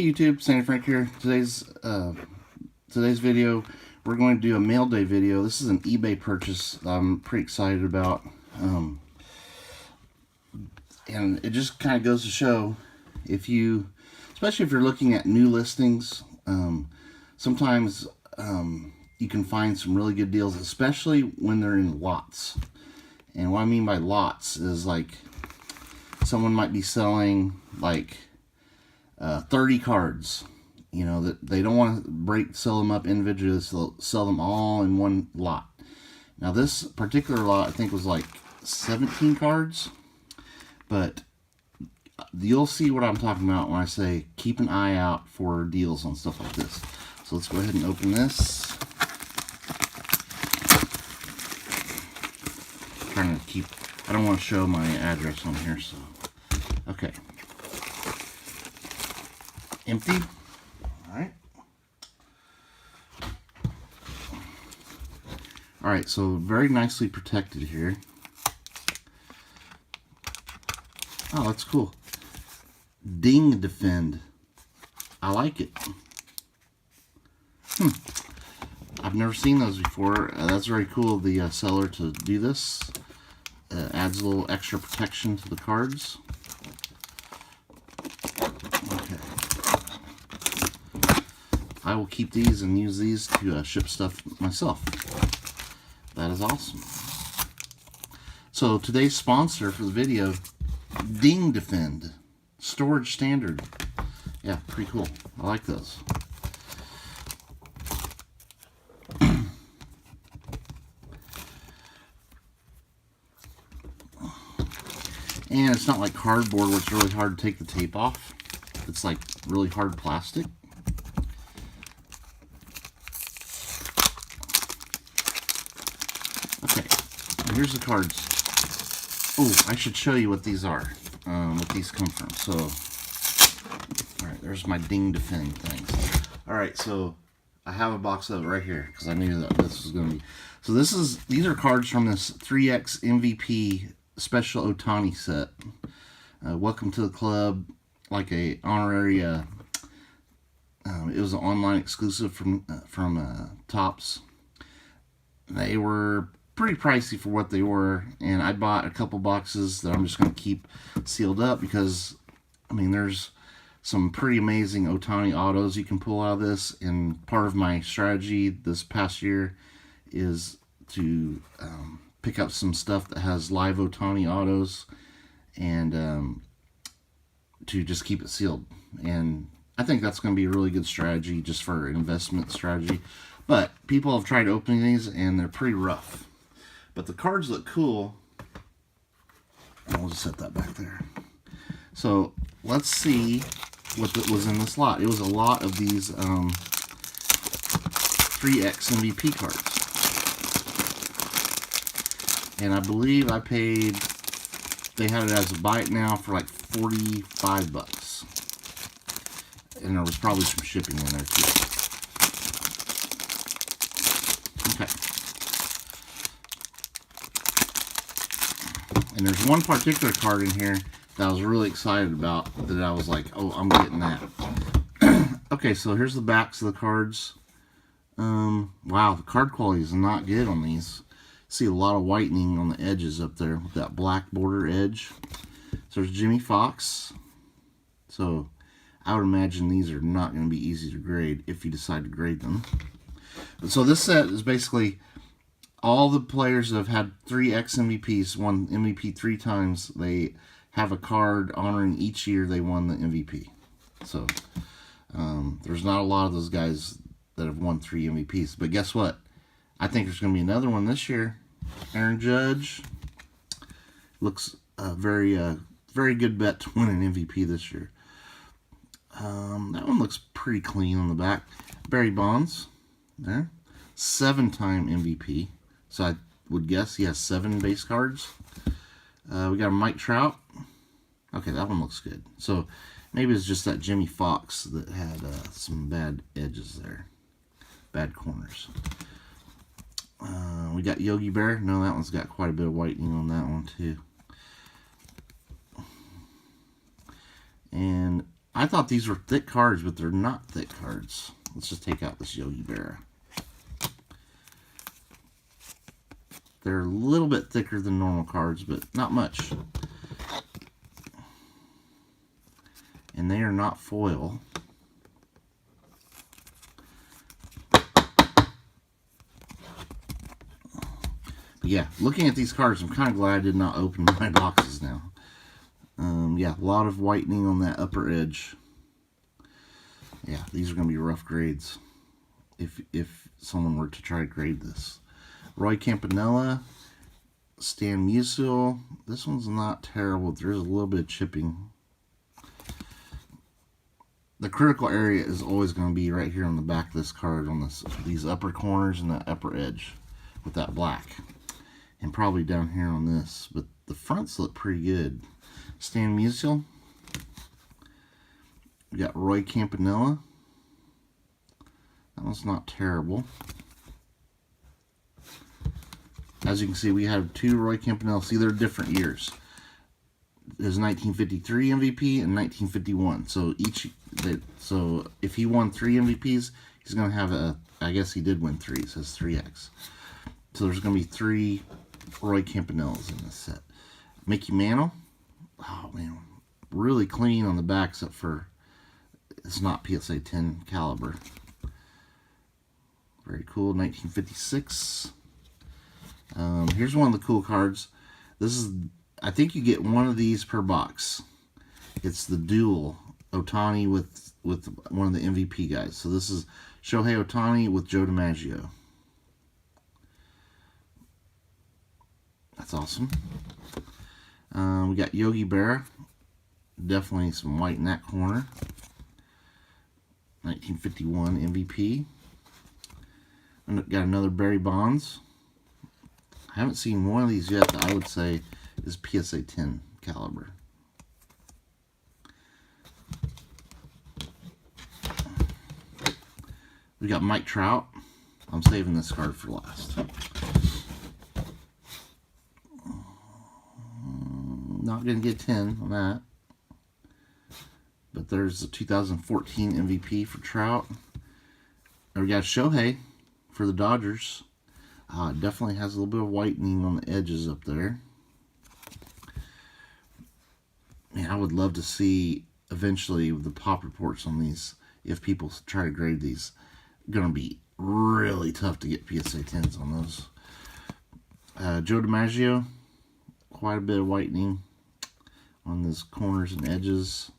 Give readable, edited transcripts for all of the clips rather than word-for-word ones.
Hey YouTube, Sandy Frank here. Today's video, we're going to do a mail day video. This is an eBay purchase I'm pretty excited about, and it just kind of goes to show, especially if you're looking at new listings, sometimes you can find some really good deals, especially when they're in lots. And what I mean by lots is like someone might be selling like 30 cards, you know, that they don't want to sell them up individually, so sell them all in one lot. Now this particular lot I think was like 17 cards, but you'll see what I'm talking about when I say keep an eye out for deals on stuff like this. So let's go ahead and open this. I don't want to show my address on here, so okay. Empty. Alright. Alright, so very nicely protected here. Oh, that's cool. Ding Defend. I like it. I've never seen those before. That's very cool of the seller to do this. Adds a little extra protection to the cards. Okay. I will keep these and use these to ship stuff myself. That is awesome. So today's sponsor for the video, Ding Defend. Storage standard. Yeah, pretty cool. I like those. And it's not like cardboard where it's really hard to take the tape off. It's like really hard plastic. Okay, here's the cards. Oh, I should show you what these are, what these come from. So, alright, there's my Ding Defend things. Alright, so I have a box of it right here because I knew that this was going to be. So these are cards from this 3X MVP Special Otani set. Welcome to the club, like a honorary. It was an online exclusive from Topps. They were pretty pricey for what they were, and I bought a couple boxes that I'm just going to keep sealed up because, I mean, there's some pretty amazing Otani autos you can pull out of this, and part of my strategy this past year is to pick up some stuff that has live Otani autos and to just keep it sealed. And I think that's going to be a really good strategy just for investment strategy. But people have tried opening these and they're pretty rough. But the cards look cool. And we'll just set that back there. So let's see what was in this lot. It was a lot of these 3X MVP cards. And I believe I paid, they had it as a buy it now for like 45 bucks. And there was probably some shipping in there too. Okay. And there's one particular card in here that I was really excited about, that I was like, oh, I'm getting that. Okay, so here's the backs of the cards. Wow, the card quality is not good on these. See a lot of whitening on the edges up there with that black border edge. So there's Jimmy Fox. So I would imagine these are not going to be easy to grade if you decide to grade them. So this set is basically all the players that have had 3X MVPs, won MVP 3 times. They have a card honoring each year they won the MVP. So there's not a lot of those guys that have won 3 MVPs. But guess what? I think there's going to be another one this year. Aaron Judge looks very good bet to win an MVP this year. That one looks pretty clean on the back. Barry Bonds, there, 7-time MVP. So I would guess he has 7 base cards. We got a Mike Trout. Okay, that one looks good. So maybe it's just that Jimmy Fox that had some bad edges there, bad corners. We got Yogi Bear. No, that one's got quite a bit of whitening on that one too. And I thought these were thick cards, but they're not thick cards. Let's just take out this Yogi Berra. They're a little bit thicker than normal cards, but not much. And they are not foil. But yeah, looking at these cards, I'm kind of glad I did not open my boxes now. Yeah, a lot of whitening on that upper edge. Yeah, these are going to be rough grades if someone were to try to grade this. Roy Campanella, Stan Musial. This one's not terrible. There's a little bit of chipping. The critical area is always going to be right here on the back of this card, on these upper corners and the upper edge with that black. And probably down here on this. But the fronts look pretty good. Stan Musial. We got Roy Campanella. That one's not terrible. As you can see, we have two Roy Campanella. See, they're different years. There's 1953 MVP and 1951. So if he won 3 MVPs, he's going to have a, I guess he did win 3. It says 3X. So there's going to be 3 Roy Campanellas in this set. Mickey Mantle. Oh, man. Really clean on the back, except for it's not PSA 10 caliber. Very cool. 1956. Here's one of the cool cards. This is, I think you get one of these per box. It's the dual Ohtani with one of the MVP guys. So this is Shohei Ohtani with Joe DiMaggio. That's awesome. We got Yogi Berra. Definitely some white in that corner. 1951 MVP. And got another Barry Bonds. I haven't seen one of these yet that I would say is PSA 10 caliber. We got Mike Trout. I'm saving this card for last. Not going to get 10 on that. But there's the 2014 MVP for Trout. And we got Shohei for the Dodgers. It definitely has a little bit of whitening on the edges up there. Man, I would love to see eventually the pop reports on these. If people try to grade these, going to be really tough to get PSA 10s on those. Joe DiMaggio, quite a bit of whitening on these corners and edges.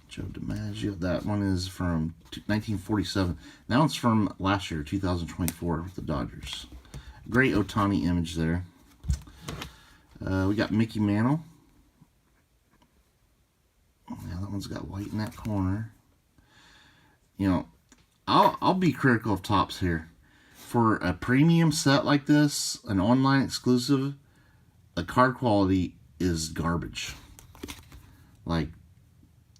Joe DiMaggio, that one is from 1947. That one's from last year, 2024, with the Dodgers. Great Ohtani image there. We got Mickey Mantle. Yeah, that one's got white in that corner. You know, I'll be critical of Topps here. For a premium set like this, an online exclusive, the card quality is garbage. Like,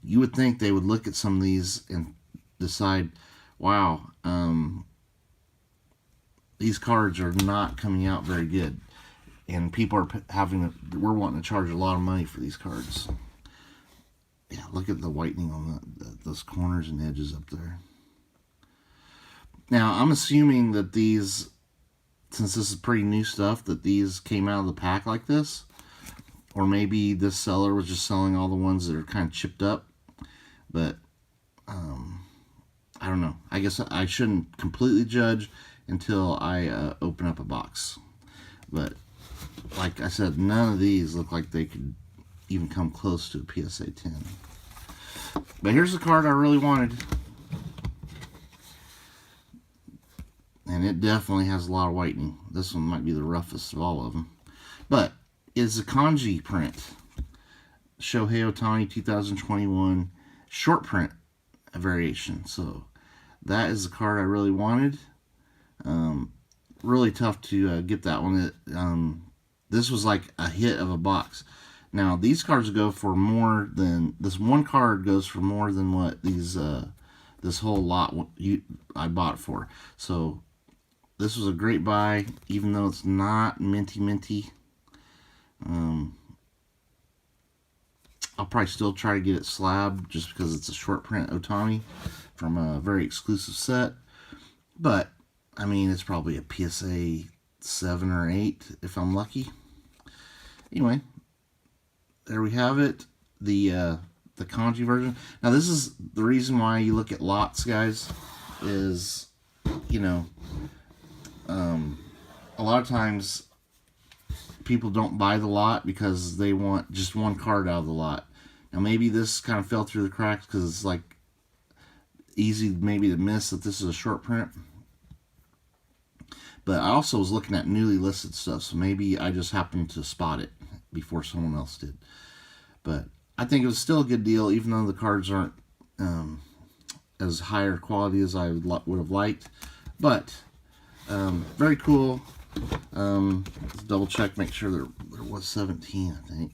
you would think they would look at some of these and decide, wow, these cards are not coming out very good. And people are we're wanting to charge a lot of money for these cards. Yeah, look at the whitening on those corners and edges up there. Now, I'm assuming that these, since this is pretty new stuff, that these came out of the pack like this. Or maybe this seller was just selling all the ones that are kind of chipped up. But, I don't know. I guess I shouldn't completely judge until I open up a box. But, like I said, none of these look like they could even come close to a PSA 10. But here's the card I really wanted. And it definitely has a lot of whitening. This one might be the roughest of all of them. But it's a kanji print. Shohei Ohtani 2021 short print variation. So that is the card I really wanted. Really tough to get that one. This was like a hit of a box. Now these cards go for more than, this one card goes for more than what these this whole lot I bought for. So this was a great buy, even though it's not minty. I'll probably still try to get it slabbed just because it's a short print Otani from a very exclusive set. But, I mean, it's probably a PSA 7 or 8 if I'm lucky. Anyway, there we have it. The kanji version. Now, this is the reason why you look at lots, guys, is, you know, a lot of times people don't buy the lot because they want just one card out of the lot. Now, maybe this kind of fell through the cracks because it's like easy maybe to miss that this is a short print. But I also was looking at newly listed stuff, so maybe I just happened to spot it before someone else did. But I think it was still a good deal, even though the cards aren't as higher quality as I would have liked. But very cool. Let's double check, make sure there was 17, I think.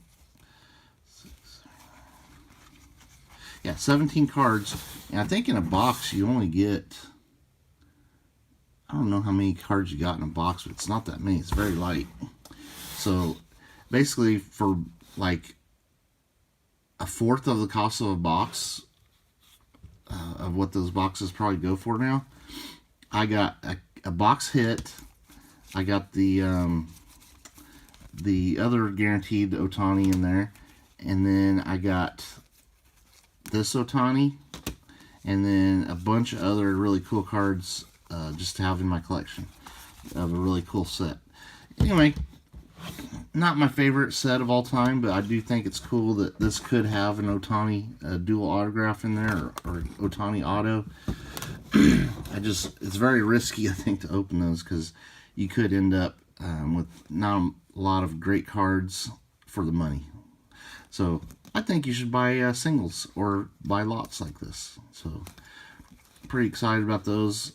Yeah, 17 cards. And I think in a box you only get, I don't know how many cards you got in a box, but it's not that many. It's very light. So basically for like a fourth of the cost of a box, of what those boxes probably go for now, I got a box hit. I got the other guaranteed Otani in there, and then I got this Otani, and then a bunch of other really cool cards just to have in my collection of a really cool set. Anyway, not my favorite set of all time, but I do think it's cool that this could have an Otani dual autograph in there, or Otani auto. It's very risky, I think, to open those because you could end up with not a lot of great cards for the money. So I think you should buy singles or buy lots like this. So pretty excited about those.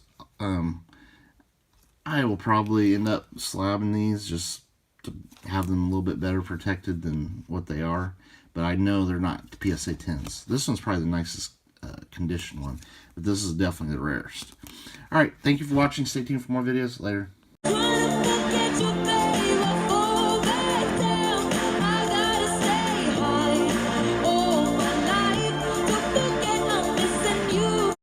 I will probably end up slabbing these just to have them a little bit better protected than what they are. But I know they're not PSA 10s. This one's probably the nicest condition one. But this is definitely the rarest. Alright, thank you for watching. Stay tuned for more videos. Later.